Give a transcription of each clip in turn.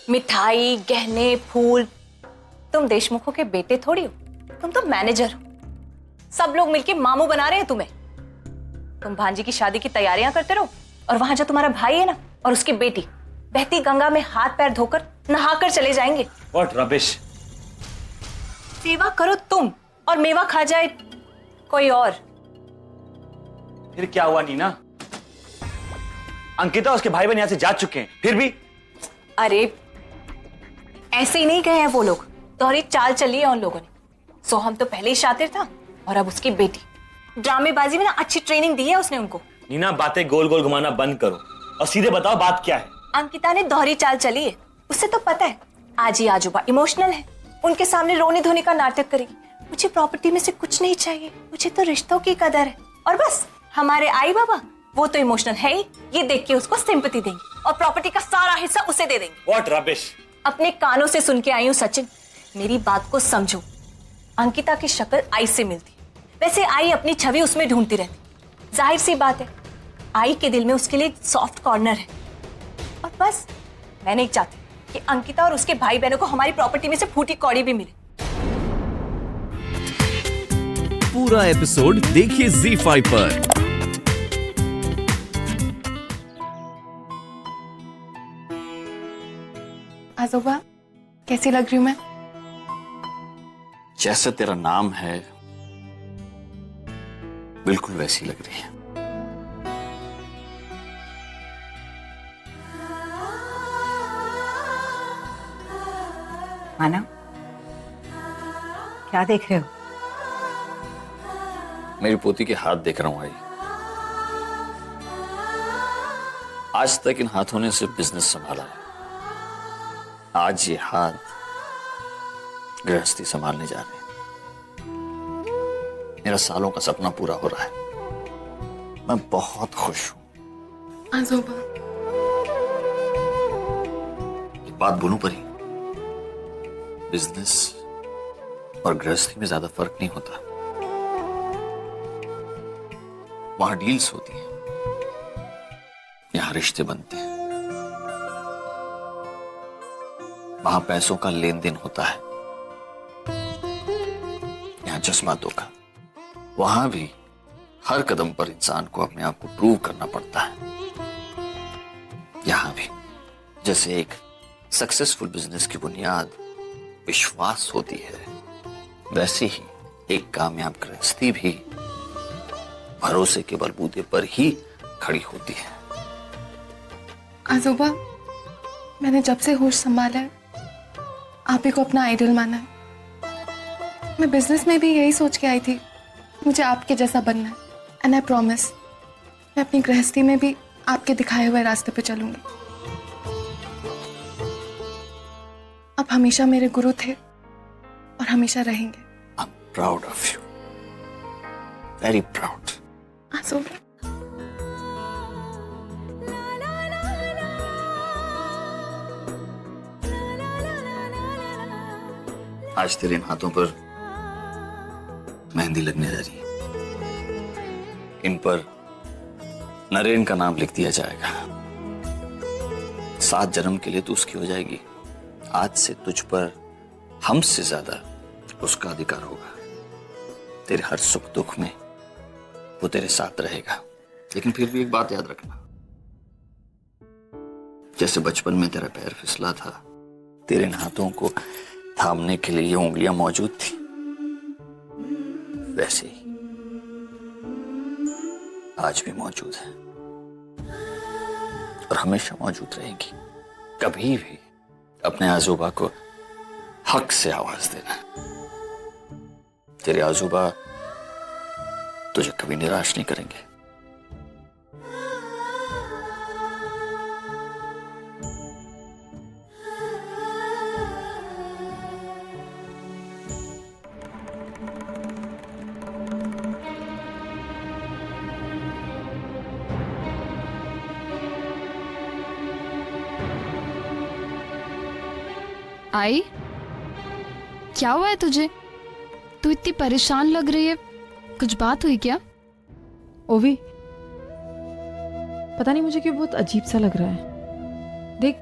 मिठाई, गहने, फूल। तुम देशमुखों के बेटे थोड़ी हो, तुम तो मैनेजर हो। सब लोग मिलके मामू बना रहे हैं तुम्हें। तुम भांजी की शादी की तैयारियां करते रहो और वहां जो तुम्हारा भाई है ना और उसकी बेटी बहती गंगा में हाथ पैर धोकर नहाकर चले जाएंगे। What rubbish! सेवा करो तुम और मेवा खा जाए कोई और। फिर क्या हुआ नीना? अंकिता उसके भाई बहन यहां से जा चुके हैं, फिर भी? अरे ऐसे ही नहीं गए हैं वो लोग, दोहरी चाल चली है उन लोगों ने। सोहम तो पहले ही शातिर था और अब उसकी बेटी। ड्रामेबाजी में ना अच्छी ट्रेनिंग दी है उसने उनको। नीना बातें गोल गोल घुमाना बंद करो और सीधे बताओ बात क्या है। अंकिता ने दोहरी चाल चली है, उसे तो पता है आज ही आजूबा इमोशनल है, उनके सामने रोने धोने का नाटक करेगी। मुझे प्रॉपर्टी में से कुछ नहीं चाहिए, मुझे तो रिश्तों की कदर है। और बस हमारे आई बाबा वो तो इमोशनल है ही, ये देख के उसको सिंपैथी देंगे और प्रॉपर्टी का सारा हिस्सा उसे दे देंगे। What rubbish! अपने कानों से सुन के आई हूँ सचिन, मेरी बात को समझो। अंकिता की शक्ल आई से मिलती, वैसे आई अपनी छवि उसमें ढूंढती रहती। जाहिर सी बात है आई के दिल में उसके लिए सॉफ्ट कॉर्नर है। और बस मैं नहीं चाहती कि अंकिता और उसके भाई बहनों को हमारी प्रॉपर्टी में से फूटी कौड़ी भी मिले। पूरा एपिसोड देखिए ZEE5 पर। आजोबा कैसी लग रही हूं मैं? जैसा तेरा नाम है बिल्कुल वैसी लग रही है। माना, क्या देख रहे हो? मेरी पोती के हाथ देख रहा हूं। आई आज तक इन हाथों ने सिर्फ बिजनेस संभाला है, आज ये हाथ गृहस्थी संभालने जा रहे हैं। मेरा सालों का सपना पूरा हो रहा है, मैं बहुत खुश हूं। आजोबा एक बात बोलूं परी, बिजनेस और गृहस्थी में ज्यादा फर्क नहीं होता। वहां डील्स होती हैं, यहां रिश्ते बनते हैं। वहां पैसों का लेन देन होता है, यहां जज्बातों का। वहां भी हर कदम पर इंसान को अपने आप को प्रूव करना पड़ता है। यहां भी जैसे एक सक्सेसफुल बिजनेस की बुनियाद विश्वास होती है, वैसे ही एक कामयाब गृहस्थी भी भरोसे के बलबूते पर ही खड़ी होती है। आजोबा मैंने जब से होश संभाला है आप ही को अपना आइडल माना है। मैं बिजनेस में भी यही सोच के आई थी, मुझे आपके जैसा बनना है। एंड आई प्रॉमिस मैं अपनी गृहस्थी में भी आपके दिखाए हुए रास्ते पे चलूंगी। आप हमेशा मेरे गुरु थे और हमेशा रहेंगे। I'm proud of you. Very proud. आजोबा आज तेरे इन हाथों पर मेहंदी लगने जा रही है। इन पर नरेन का नाम लिख दिया जाएगा। 7 जन्म के लिए तू उसकी हो जाएगी। आज से तुझ पर हमसे ज्यादा उसका अधिकार होगा। तेरे हर सुख दुख में वो तेरे साथ रहेगा। लेकिन फिर भी एक बात याद रखना, जैसे बचपन में तेरा पैर फिसला था, तेरे इन हाथों को थामने के लिए ये उंगलियां मौजूद थी, वैसे ही आज भी मौजूद है और हमेशा मौजूद रहेगी। कभी भी अपने आजूबा को हक से आवाज देना। तेरे आजूबा तुझे कभी निराश नहीं करेंगे। आई, क्या हुआ है तुझे? तू इतनी परेशान लग रही है, कुछ बात हुई क्या? ओवी, पता नहीं मुझे क्यों बहुत अजीब सा लग रहा है। देख,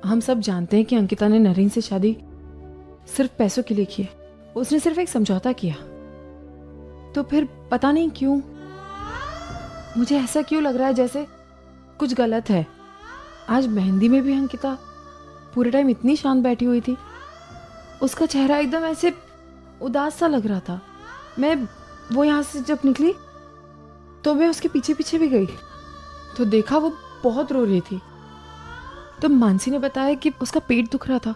हम सब जानते हैं कि अंकिता ने नरेन से शादी सिर्फ पैसों के लिए की है। उसने सिर्फ एक समझौता किया। तो फिर पता नहीं क्यों मुझे ऐसा क्यों लग रहा है जैसे कुछ गलत है। आज मेहंदी में भी अंकिता पूरे टाइम इतनी शांत बैठी हुई थी, उसका चेहरा एकदम ऐसे उदास सा लग रहा था। वो यहाँ से जब निकली तो मैं उसके पीछे पीछे भी गई तो देखा वो बहुत रो रही थी। तो मानसी ने बताया कि उसका पेट दुख रहा था।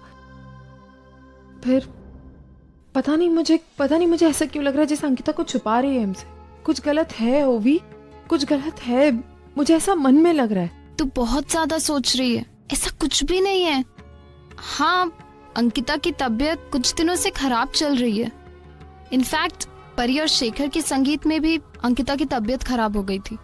फिर पता नहीं मुझे ऐसा क्यों लग रहा है जैसे अंकिता को छुपा रही है हमसे। कुछ गलत है ओवी, कुछ गलत है, मुझे ऐसा मन में लग रहा है। तू बहुत ज्यादा सोच रही है, ऐसा कुछ भी नहीं है। हाँ, अंकिता की तबीयत कुछ दिनों से खराब चल रही है। इनफैक्ट परी और शेखर के संगीत में भी अंकिता की तबीयत खराब हो गई थी।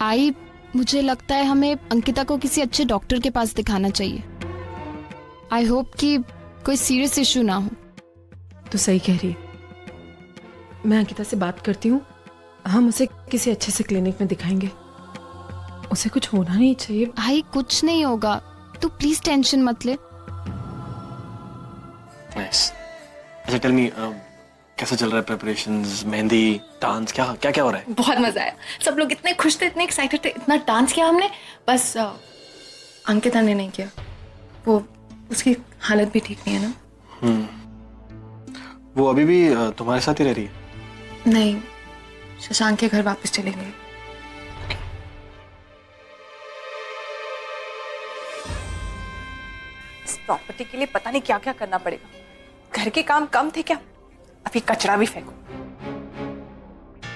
आई, मुझे लगता है हमें अंकिता को किसी अच्छे डॉक्टर के पास दिखाना चाहिए। आई होप कि कोई सीरियस इशू ना हो। तो सही कह रही है। मैं अंकिता से बात करती हूँ, हम उसे किसी अच्छे से क्लिनिक में दिखाएंगे। उसे कुछ होना नहीं चाहिए। भाई कुछ नहीं होगा, तू प्लीज टेंशन मत ले। नाइस। अच्छा टेल मी, कैसा चल रहा है प्रिपरेशंस, मेहंदी, डांस, क्या क्या क्या हो रहा है? बहुत मजा आया, सब लोग इतने खुश थे, इतने एक्साइटेड थे, इतना डांस किया हमने। बस अंकिता ने नहीं किया, वो उसकी हालत भी ठीक नहीं है ना। वो अभी भी तुम्हारे साथ ही रह रही है? नहीं, शशांक के घर वापस चले गए। इस प्रॉपर्टी के लिए पता नहीं क्या क्या करना पड़ेगा। घर के काम कम थे क्या, अभी कचरा भी फेंको।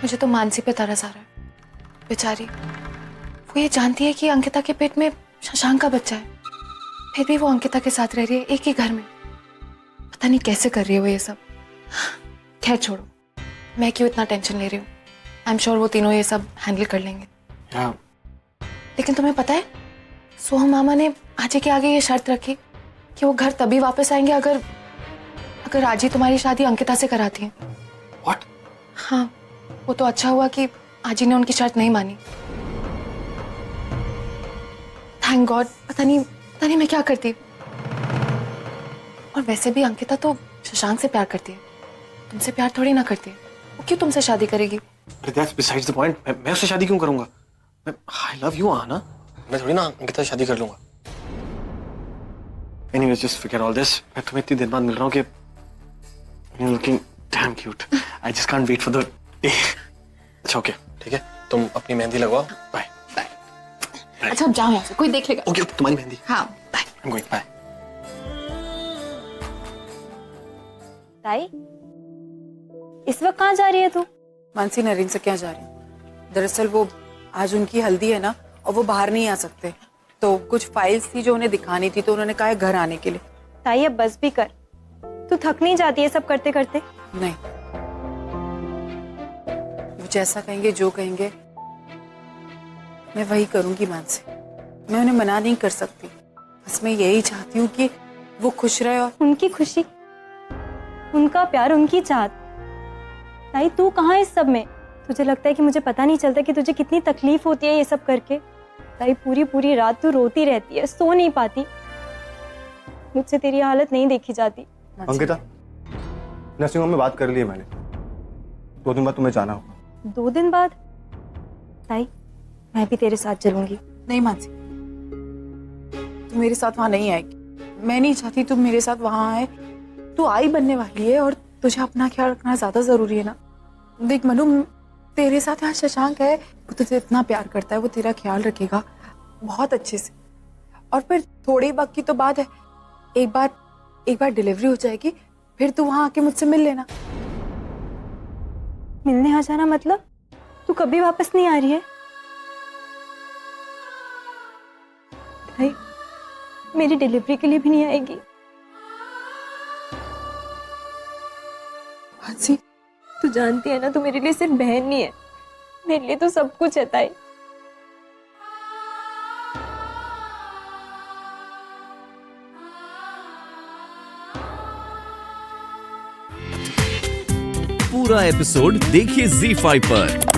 मुझे तो मानसी पे तरस आ रहा है। बेचारी, वो ये जानती है कि अंकिता के पेट में शशांक का बच्चा है, फिर भी वो अंकिता के साथ रह रही है, एक ही घर में। पता नहीं कैसे कर रही है वो ये सब। खैर छोड़ो, मैं क्यों इतना टेंशन ले रही हूँ। आई एम श्योर वो तीनों ये सब हैंडल कर लेंगे। लेकिन तुम्हें पता है, सोहम मामा ने आजी के आगे ये शर्त रखी कि वो घर तभी वापस आएंगे अगर आजी तुम्हारी शादी अंकिता से कराती है। What? हाँ, वो तो अच्छा हुआ कि आजी ने उनकी शर्त नहीं मानी। Thank God. पता नहीं मैं क्या करती। और वैसे भी अंकिता तो शशांक से प्यार करती है, तुमसे प्यार थोड़ी ना करती है। वो क्यों तुमसे शादी करेगी? That's besides the point. मैं उससे शादी क्यों करूंगा? I love you, आना। मैं थोड़ी ना अंकिता से शादी कर लूंगा। Anyways, just forget all this. मैं तुम्हें इतनी देर बाद मिल रहा हूँ कि you're looking damn cute. I just can't wait for the day. अच्छा ओके, ठीक है। तुम अपनी मेहंदी लगवाओ। Bye. अच्छा अब जाओ यहाँ से, कोई देख लेगा। ओके, तुम्हारी मेहंदी। हाँ, बाय। I'm going. Bye. ताई, इस वक्त कहाँ जा रही है तू? मानसी, नरेन से क्या जा रही है? दरअसल वो आज उनकी हल्दी है ना, और वो बाहर नहीं आ सकते, तो कुछ फाइल्स थी जो उन्हें दिखानी थी, तो उन्होंने कहा है घर आने के लिए। ताई अब बस भी कर, तू थक नहीं जाती है सब करते करते? नहीं, वो जैसा कहेंगे, जो कहेंगे मैं वही करूंगी मानसी। मैं उन्हें मना नहीं कर सकती, बस मैं यही चाहती हूँ कि वो खुश रहे। और उनकी खुशी, उनका प्यार, उनकी चाहत। ताई तू कहाँ है इस सब में? तुझे लगता है कि मुझे पता नहीं चलता कि तुझे कितनी तकलीफ होती है ये सब करके? ताई पूरी पूरी रात तू रोती रहती है, सो नहीं पाती। मुझसे तेरी हालत नहीं देखी जाती। अंकिता, नर्सिंग होम में बात कर ली है मैंने, 2 दिन बाद तुम्हें जाना होगा। 2 दिन बाद? ताई मैं भी तेरे साथ चलूंगी। नहीं मानसी, तुम मेरे साथ वहां नहीं आएगी। मैं नहीं चाहती तुम मेरे साथ वहां आए। तू आई बनने वाली है और तुझे अपना ख्याल रखना ज्यादा जरूरी है ना। देख मनु, तेरे साथ यहाँ शशांक है, वो तुझे इतना प्यार करता है, वो तेरा ख्याल रखेगा बहुत अच्छे से। और फिर थोड़ी वक्त की तो बात है, एक बार डिलीवरी हो जाएगी, फिर तू वहां आके मुझसे मिल लेना। मिलने आ जाना मतलब? तू कभी वापस नहीं आ रही है? भाई मेरी डिलीवरी के लिए भी नहीं आएगी? मानसी, तू जानती है ना, तू मेरे लिए सिर्फ बहन नहीं है, मेरे लिए तो सब कुछ है ताई। पूरा एपिसोड देखिए ZEE5 पर।